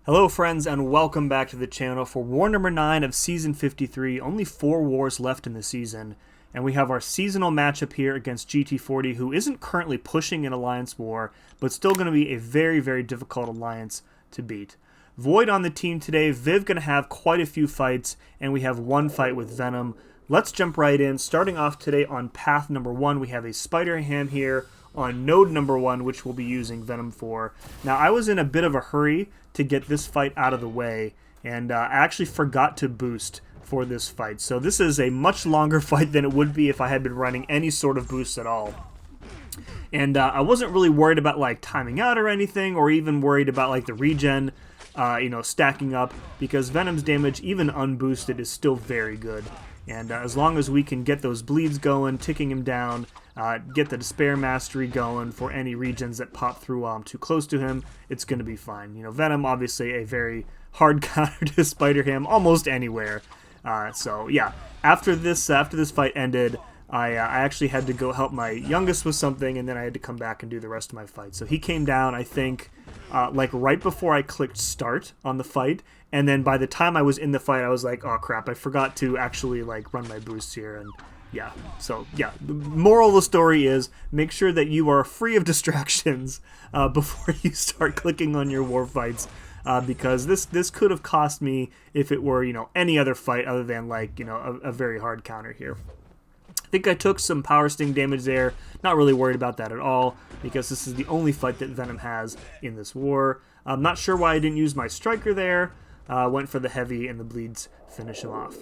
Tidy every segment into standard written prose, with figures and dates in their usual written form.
Hello friends and welcome back to the channel for war number 9 of season 53. Only 4 wars left in the season, and we have our seasonal matchup here against GT40, who isn't currently pushing an alliance war, but still going to be a very difficult alliance to beat. Void on the team today. Viv going to have quite a few fights, and we have one fight with Venom. Let's jump right in. Starting off today on path number 1, we have a Spider-Ham here on node number 1, which we'll be using Venom for. Now, I was in a bit of a hurry to get this fight out of the way, and I actually forgot to boost for this fight. So this is a much longer fight than it would be if I had been running any sort of boost at all. And I wasn't really worried about like timing out or anything, or even worried about like the regen, stacking up, because Venom's damage, even unboosted, is still very good. And as long as we can get those bleeds going, ticking him down, get the Despair Mastery going for any regions that pop through while I'm too close to him, it's going to be fine. You know, Venom, obviously a very hard counter to Spider-Ham almost anywhere. So yeah, after this fight ended, I actually had to go help my youngest with something, and then I had to come back and do the rest of my fight. So he came down, I think, like right before I clicked start on the fight, and then by the time I was in the fight, I was like, oh crap, I forgot to actually like run my boosts here. And yeah, so yeah, the moral of the story is make sure that you are free of distractions before you start clicking on your war fights, because this could have cost me if it were, any other fight other than like, a very hard counter here. I think I took some power sting damage there. Not really worried about that at all, because this is the only fight that Venom has in this war. I'm not sure why I didn't use my striker there. Went for the heavy, and the bleeds finish him off.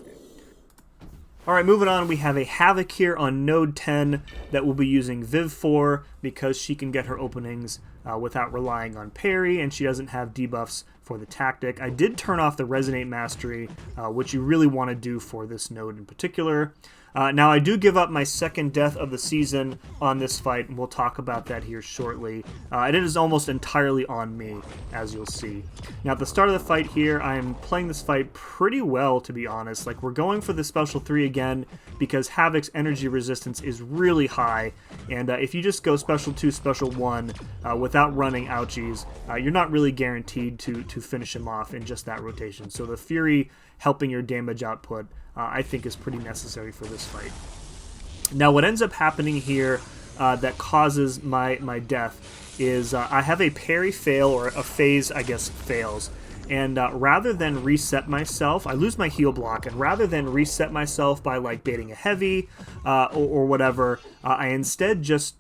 Alright, moving on, we have a HAVOK here on node 10 that we'll be using Viv for, because she can get her openings without relying on parry, and she doesn't have debuffs for the tactic. I did turn off the Resonate Mastery, which you really want to do for this node in particular. Now, I do give up my second death of the season on this fight, and we'll talk about that here shortly. And it is almost entirely on me, as you'll see. Now, at the start of the fight here, I'm playing this fight pretty well, to be honest. Like, we're going for the Special 3 again, because HAVOK's energy resistance is really high, and if you just go Special 2, Special 1 without running ouchies, you're not really guaranteed to finish him off in just that rotation. So the Fury helping your damage output, I think, is pretty necessary for this fight. Now, what ends up happening here that causes my death is I have a parry fail, or a phase, I guess, fails. And rather than reset myself, I lose my heal block, and rather than reset myself by like baiting a heavy or whatever, I instead just,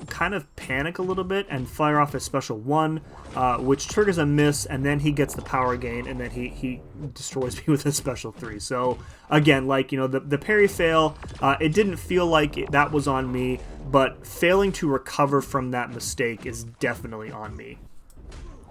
kind of panic a little bit and fire off a Special 1, which triggers a miss, and then he gets the power gain, and then he destroys me with a Special 3. So again, like, the parry fail, it didn't feel like that was on me, but failing to recover from that mistake is definitely on me.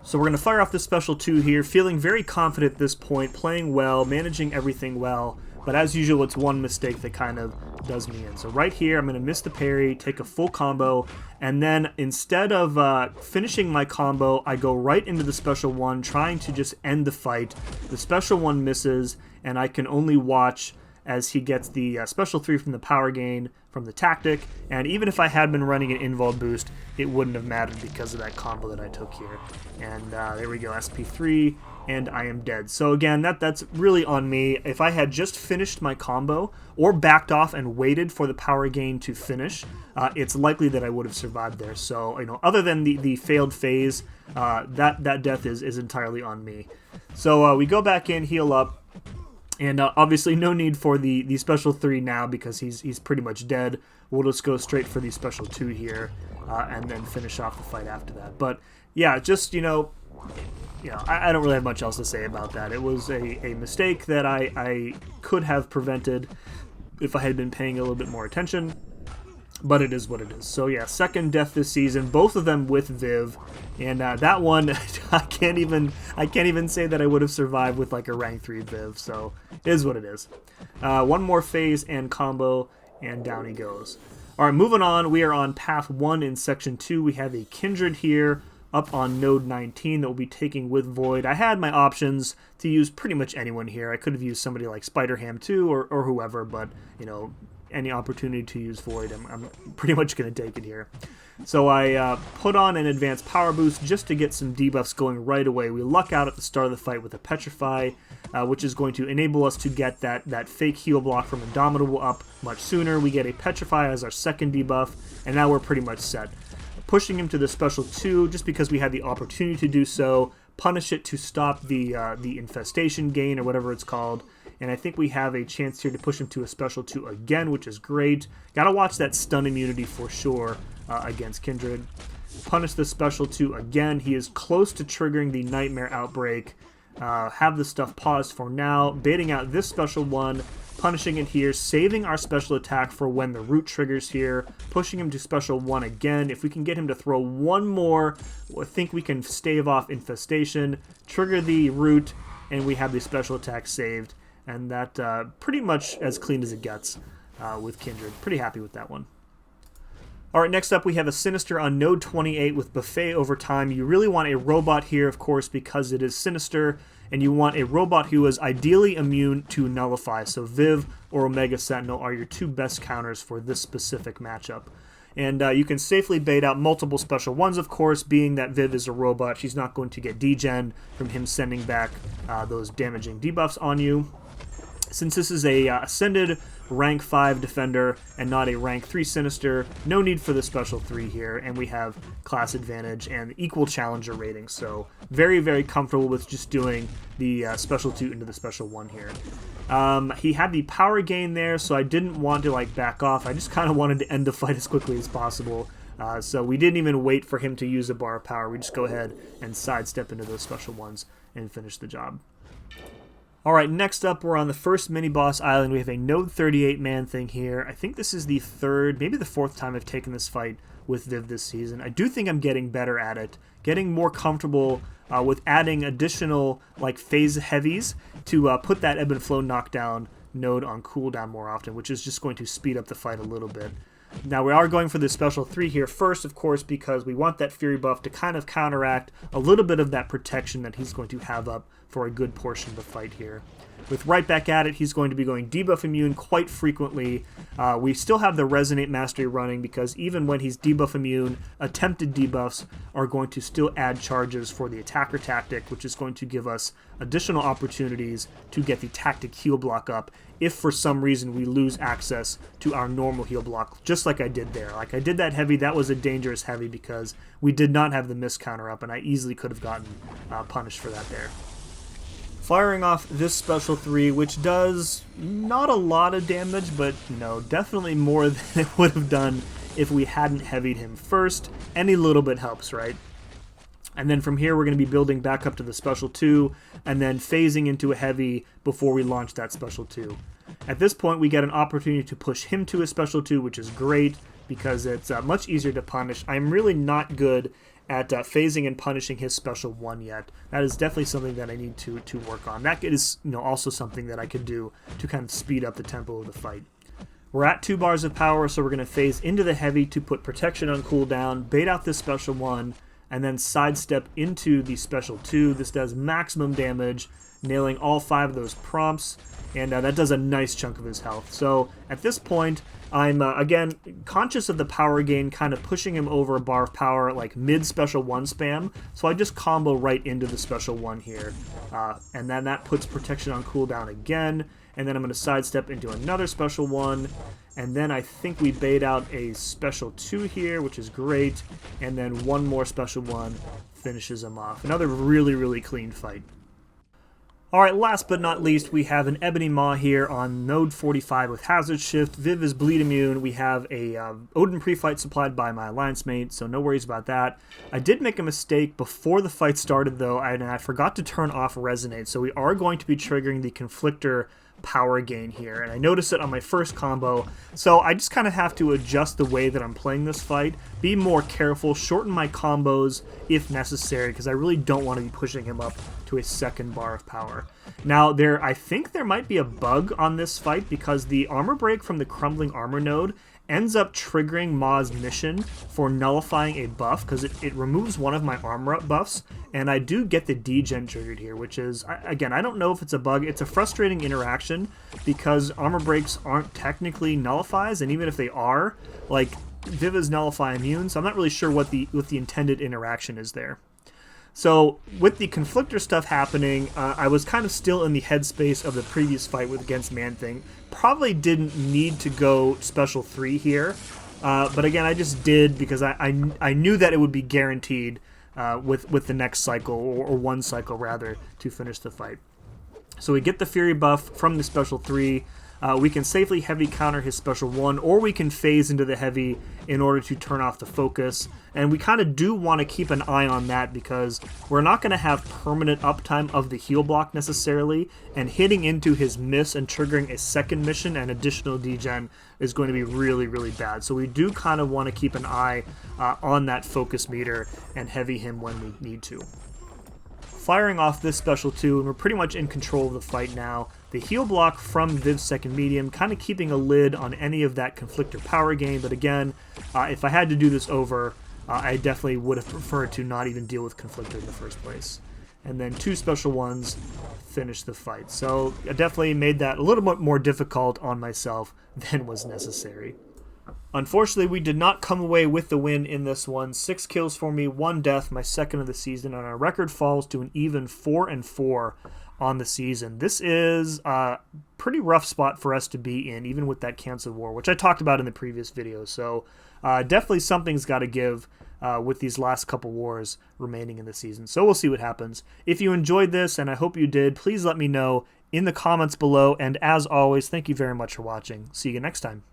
So we're going to fire off this Special 2 here, feeling very confident at this point, playing well, managing everything well, but as usual, it's one mistake that kind of does me in. So right here, I'm going to miss the parry, take a full combo, and then instead of finishing my combo, I go right into the Special 1, trying to just end the fight. The Special 1 misses, and I can only watch as he gets the Special 3 from the power gain from the tactic, and even if I had been running an invul boost, it wouldn't have mattered because of that combo that I took here. And there we go, SP3, and I am dead. So again, that's really on me. If I had just finished my combo, or backed off and waited for the power gain to finish, it's likely that I would have survived there. So, other than the failed phase, that death is entirely on me. So we go back in, heal up, and obviously no need for the Special 3 now, because he's pretty much dead. We'll just go straight for the Special 2 here, and then finish off the fight after that. But yeah, just, I don't really have much else to say about that. It was a mistake that I could have prevented if I had been paying a little bit more attention, but it is what it is. So yeah, second death this season, both of them with Viv, and that one I can't even say that I would have survived with like a rank 3 Viv. So it is what it is. One more phase and combo, and down he goes. All right, moving on. We are on path 1 in section 2. We have a Kindred here up on node 19 that we'll be taking with Void. I had my options to use pretty much anyone here. I could have used somebody like Spider-Ham too, or whoever, but any opportunity to use Void, I'm pretty much going to take it here. So I put on an advanced power boost just to get some debuffs going right away. We luck out at the start of the fight with a Petrify, which is going to enable us to get that fake heal block from Indomitable up much sooner. We get a Petrify as our second debuff, and now we're pretty much set. Pushing him to the special 2 just because we had the opportunity to do so. Punish it to stop the infestation gain or whatever it's called. And I think we have a chance here to push him to a special 2 again, which is great. Gotta watch that stun immunity for sure against Kindred. Punish the special 2 again. He is close to triggering the Nightmare Outbreak. Have the stuff paused for now. Baiting out this special 1. Punishing it here. Saving our special attack for when the root triggers here. Pushing him to special 1 again. If we can get him to throw one more, I think we can stave off infestation. Trigger the root, and we have the special attack saved. And that pretty much as clean as it gets with Kindred. Pretty happy with that one. Alright, next up we have a Sinister on node 28 with Buffet over time. You really want a robot here, of course, because it is Sinister, and you want a robot who is ideally immune to Nullify. So Viv or Omega Sentinel are your 2 best counters for this specific matchup. And you can safely bait out multiple special 1s, of course, being that Viv is a robot. She's not going to get degen from him sending back those damaging debuffs on you. Since this is a Ascended rank 5 defender and not a rank 3 Sinister, no need for the special 3 here, and we have class advantage and equal challenger rating, so very, very comfortable with just doing the special 2 into the special 1 here. He had the power gain there, so I didn't want to back off. I just kind of wanted to end the fight as quickly as possible. So we didn't even wait for him to use a bar of power. We just go ahead and sidestep into those special 1s and finish the job. Alright, next up we're on the first mini-boss island. We have a node 38 man thing here. I think this is the 3rd, maybe the 4th time I've taken this fight with Viv this season. I do think I'm getting better at it, getting more comfortable with adding additional phase heavies to put that ebb and flow knockdown node on cooldown more often, which is just going to speed up the fight a little bit. Now we are going for the special 3 here first, of course, because we want that Fury buff to kind of counteract a little bit of that protection that he's going to have up for a good portion of the fight here. With right back at it, he's going to be going debuff immune quite frequently. We still have the Resonate Mastery running because even when he's debuff immune, attempted debuffs are going to still add charges for the attacker tactic, which is going to give us additional opportunities to get the tactic heal block up if for some reason we lose access to our normal heal block, just like I did there. I did that heavy, that was a dangerous heavy because we did not have the miss counter up, and I easily could have gotten punished for that there. Firing off this special 3, which does not a lot of damage, but definitely more than it would have done if we hadn't heavied him first. Any little bit helps, right? And then from here we're going to be building back up to the special 2, and then phasing into a heavy before we launch that special 2. At this point we get an opportunity to push him to a special 2, which is great because it's much easier to punish. I'm really not good at phasing and punishing his special 1 yet. That is definitely something that I need to work on. That is also something that I could do to kind of speed up the tempo of the fight. We're at 2 bars of power, so we're going to phase into the heavy to put protection on cooldown, bait out this special 1, and then sidestep into the special 2. This does maximum damage, nailing all 5 of those prompts, and that does a nice chunk of his health. So at this point, I'm, again, conscious of the power gain, kind of pushing him over a bar of power, mid-special 1 spam, so I just combo right into the special 1 here. And then that puts protection on cooldown again, and then I'm going to sidestep into another special 1, and then I think we bait out a special 2 here, which is great, and then one more special 1 finishes him off. Another really, really clean fight. Alright, last but not least, we have an Ebony Maw here on node 45 with Hazard Shift. Viv is bleed immune. We have a Odin pre-fight supplied by my alliance mate, so no worries about that. I did make a mistake before the fight started, though, and I forgot to turn off Resonate, so we are going to be triggering the Conflictor power gain here, and I noticed it on my first combo, so I just kind of have to adjust the way that I'm playing this fight, be more careful, shorten my combos if necessary, because I really don't want to be pushing him up to a 2nd bar of power. Now, I think there might be a bug on this fight, because the armor break from the Crumbling Armor node ends up triggering Ma's mission for nullifying a buff, because it removes one of my armor up buffs, and I do get the degen triggered here, which is, again, I don't know if it's a bug. It's a frustrating interaction because armor breaks aren't technically nullifies, and even if they are, like, Viva's nullify immune, so I'm not really sure what the intended interaction is there. So with the Conflictor stuff happening, I was kind of still in the headspace of the previous fight against Man-Thing. Probably didn't need to go special 3 here, but again, I just did because I knew that it would be guaranteed with the next cycle, or one cycle rather, to finish the fight. So we get the Fury buff from the special 3. We can safely heavy counter his special 1, or we can phase into the heavy in order to turn off the focus. And we kind of do want to keep an eye on that because we're not going to have permanent uptime of the heal block necessarily, and hitting into his miss and triggering a second mission and additional degen is going to be really, really bad. So we do kind of want to keep an eye on that focus meter and heavy him when we need to. Firing off this special 2, and we're pretty much in control of the fight now. The heal block from Viv's second medium, kind of keeping a lid on any of that Conflictor power gain, but again, if I had to do this over, I definitely would have preferred to not even deal with Conflictor in the first place. And then 2 special 1s finish the fight. So I definitely made that a little bit more difficult on myself than was necessary. Unfortunately, we did not come away with the win in this one. 6 kills for me, 1 death, my second of the season, and our record falls to an even 4-4 on the season. This is a pretty rough spot for us to be in, even with that canceled war, which I talked about in the previous video. So definitely something's got to give with these last couple wars remaining in the season. So we'll see what happens. If you enjoyed this, and I hope you did, please let me know in the comments below. And as always, thank you very much for watching. See you next time.